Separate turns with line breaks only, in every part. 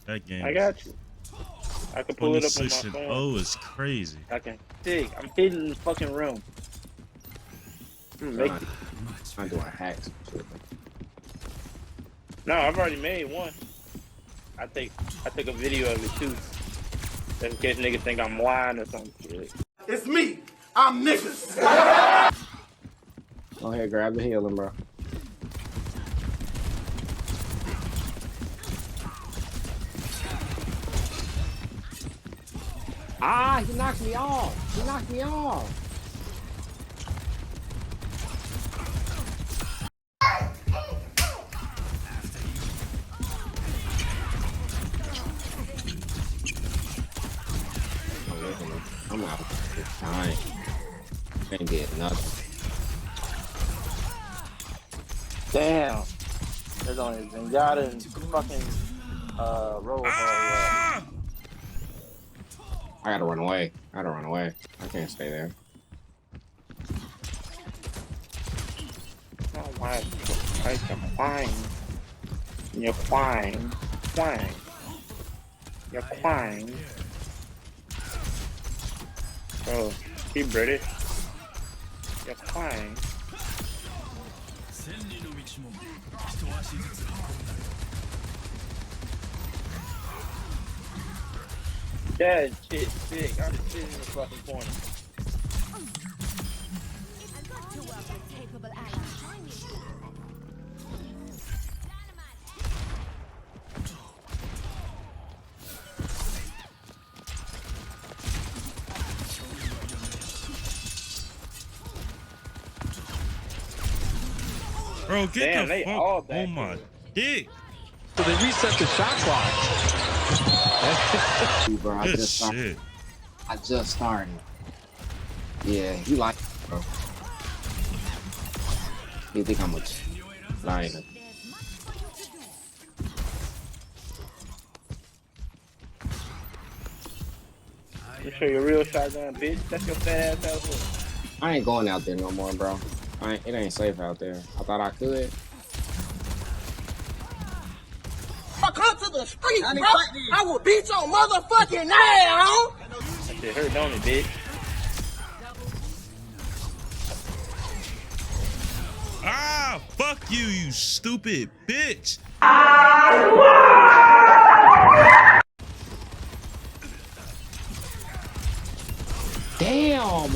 That game.
I got you. I can pull it up on my
26 and
phone.
0 is crazy.
I can dig. I'm hitting the fucking room.
I'm doing hacks.
No, I've already made one. I take a video of it too. Just in case niggas think I'm lying or something.
It's me. I'm niggas.
Go ahead, grab the healing, bro. Ah, he knocked me off. He knocked me off. I'm out of time. Ain't get nothing.
Damn. There's only Zenyatta and fucking Roll.
Ah!
I gotta run away. I can't stay there.
Oh, why? You're fine. You're fine. Fine. You're fine. Bro, he British. You're fine. That shit sick. I'm just sitting in the fucking corner.
Bro, get
Damn,
the
they
fuck
all back
on my
here.
dick.
So they reset the shot clock.
Bro,
Good shit.
I just started. Yeah, he like it, bro. You think I'm a lying?
You show your real shotgun, bitch. That's your fat ass out there.
I ain't going out there no more, bro. It ain't safe out there. I thought I could.
Come to the street, bro. I will beat your motherfucking ass.
That shit hurt, don't it, bitch?
Ah, fuck you, you stupid bitch.
Damn!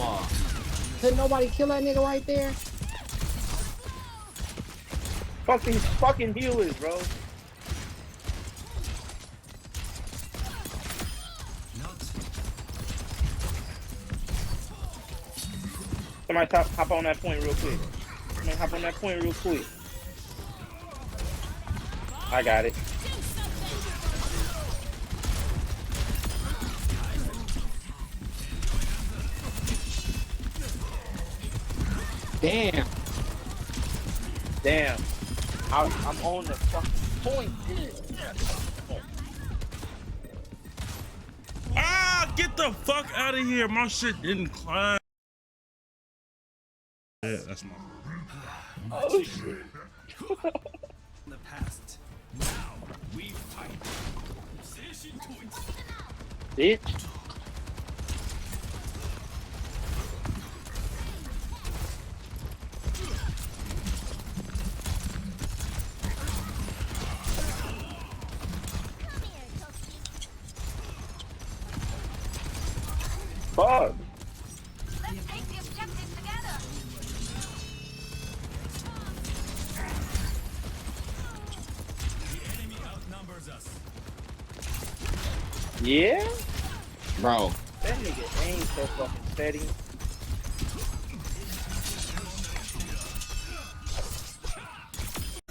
Couldn't nobody kill that nigga right there?
Fuck these fucking healers, bro. Somebody hop on that point real quick. Somebody hop on that point real quick. I got it.
Damn!
Damn. I'm on the fucking point.
Ah, get the fuck out of here. My shit didn't climb. Yeah, that's my.
Oh shit.
In the past. Now we fight.
Bitch. Fuck.
Let's take the objective together.
The enemy outnumbers us.
Yeah?
Bro.
That nigga ain't so fucking steady.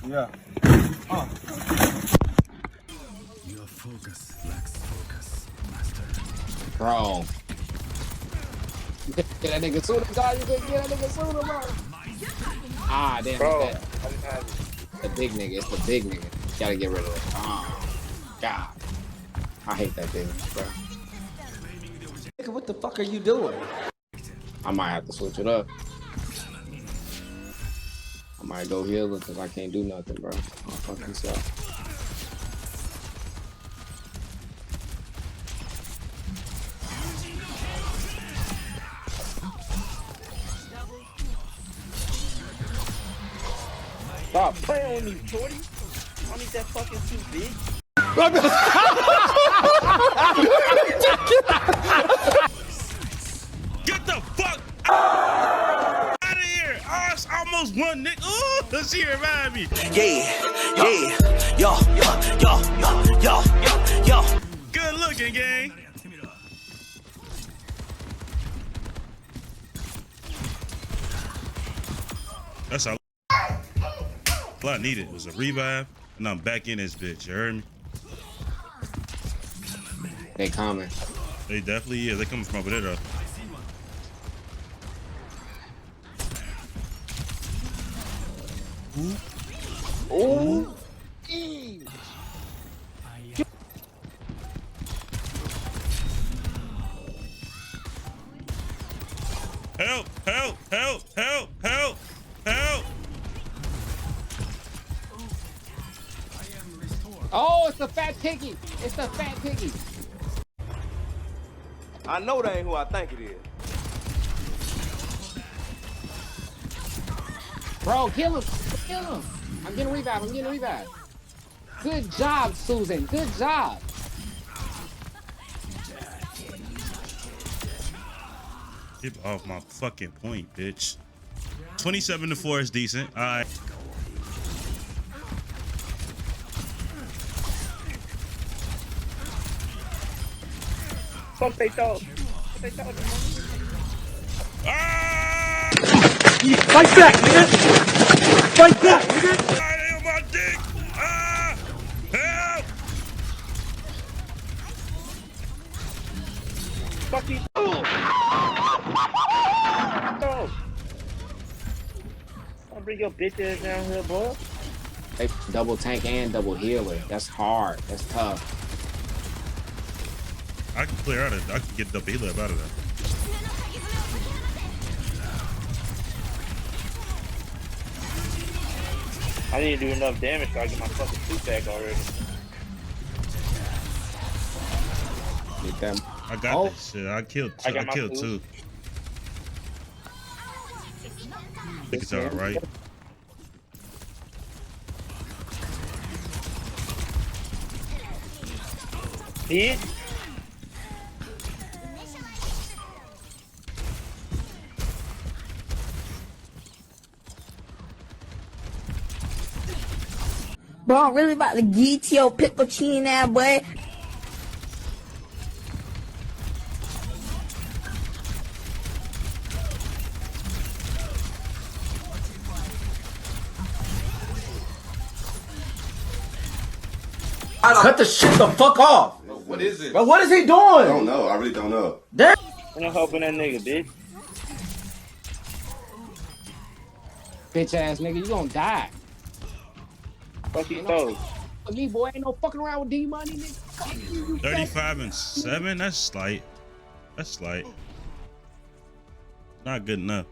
Yeah.
Your focus lacks focus, master.
Bro. You couldn't get that nigga sooner, God. You couldn't get that nigga sooner, bro. Ah, damn.
Bro,
It's
I just had it.
the big nigga. It's the big nigga. You gotta get rid of it. Oh, God. I hate that thing, bro.
Nigga, what the fuck are you doing?
I might have to switch it up. I might go heal because I can't do nothing, bro. I'll fuck this up.
Stop playing with me, shorty. I don't need that fucking suit, bitch.
Get the fuck out of here. Oh, it's almost one nick. Ooh, let's see her remind me.
Yo.
Good looking, gang. That's all I needed was a revive, and I'm back in this bitch. You heard me?
They coming.
They definitely is. They coming from over there though.
Ooh.
Help! Help! Help! Help! Help! Help!
Oh, it's the fat piggy. It's the fat piggy.
I know that ain't who I think it is.
Bro, kill him. Kill him. I'm getting revived. I'm getting revived. Good job, Susan. Good job.
Get off my fucking point, bitch. 27-4 is decent. All right.
Fuck they thought. They thought.
Ah!
Fight back, nigga! Fight back, nigga!
Ah, they on my dick! Ah! Help!
Fuck these. Don't bring your bitch ass down here, boy.
They double tank and double healer. That's hard. That's tough.
I can clear out of I can get the healer out of that.
I didn't do enough damage so I get my fucking suit back already.
Get them.
I got this shit. I killed
got my food.
two. I think it's alright.
Hit.
Bro, I'm really about to get your pickle chin now, boy.
Cut the shit the fuck off!
What is it?
Bro, what is he doing?
I don't know. I really don't know.
I'm not helping that nigga, bitch.
Bitch ass nigga, you gonna die.
Fuck you thought.
With me, boy, ain't no fucking around with D money, nigga. Fuck you,
35-7. That's slight. That's slight. Not good enough.